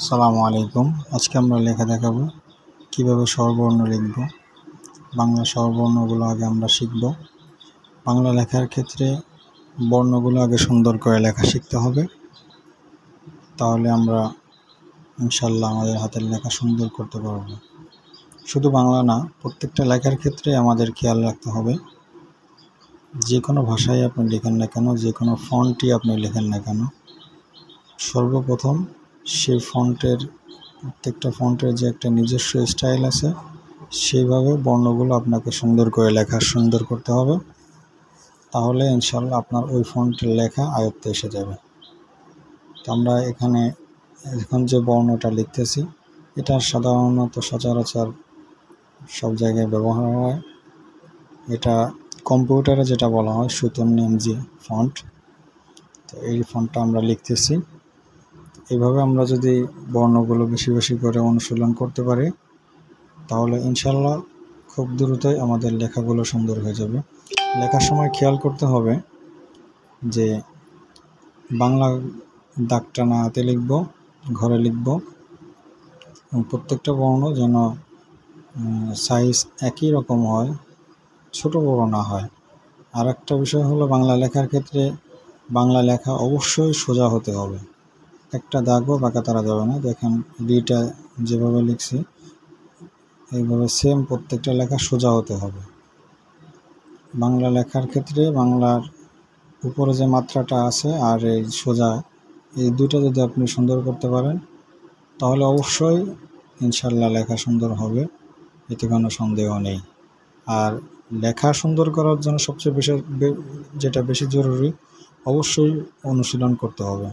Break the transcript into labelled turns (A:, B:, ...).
A: আসসালামু আলাইকুম। আজকে আমরা লেখা দেখাবো কিভাবে স্বরবর্ণ লিখব। বাংলা স্বরবর্ণগুলো আগে আমরা শিখব। বাংলা লেখার ক্ষেত্রে বর্ণগুলো আগে সুন্দর করে লেখা শিখতে হবে, তাহলে আমরা ইনশাল্লাহ আমাদের হাতের লেখা সুন্দর করতে পারব। শুধু বাংলা না, প্রত্যেকটা লেখার ক্ষেত্রে আমাদের খেয়াল রাখতে হবে, যে কোনো ভাষায় আপনি লেখেন না কেন, যে কোনো ফন্টই আপনি লেখেন না কেন, সর্বপ্রথম সেই প্রত্যেকটা ফন্টের যে একটা নিজস্ব স্টাইল আছে, সেইভাবে বর্ণগুলো আপনাকে সুন্দর করে সুন্দর করতে হবে। তাহলে ইনশাল্লাহ আপনার ওই ফন্টের লেখা আয়ত্তে এসে যাবে। তো আমরা এখন যে বর্ণটা লিখতেছি, এটা সাধারণত সচরাচর সব জায়গায় ব্যবহার হয়। এটা কম্পিউটারে যেটা বলা হয় সুতোনএমজি ফন্ট। তো এই ফন্টটা আমরা লিখতেছি। এইভাবে আমরা যদি বর্ণগুলো বেশি বেশি করে অনুশীলন করতে পারি, তাহলে ইনশাল্লাহ খুব দ্রুতই আমাদের লেখাগুলো সুন্দর হয়ে যাবে। লেখার সময় খেয়াল করতে হবে যে বাংলা দাগটা না হাতে লিখব, ঘরে লিখব, প্রত্যেকটা বর্ণ যেন সাইজ একই রকম হয়, ছোট বড় না হয়। আর একটা বিষয় হলো, বাংলা লেখার ক্ষেত্রে বাংলা লেখা অবশ্যই সোজা হতে হবে, একটা দাগও বাঁকা তারা যাবে না। দেখেন ডিটা যেভাবে লিখছি, এইভাবে সেম প্রত্যেকটা লেখা সোজা হতে হবে। বাংলা লেখার ক্ষেত্রে বাংলার উপরে যে মাত্রাটা আছে আর এই সোজা, এই দুটো যদি আপনি সুন্দর করতে পারেন, তাহলে অবশ্যই ইনশাল্লাহ লেখা সুন্দর হবে, এতে কোনো সন্দেহ নেই। আর লেখা সুন্দর করার জন্য সবচেয়ে যেটা বেশি জরুরি, অবশ্যই অনুশীলন করতে হবে।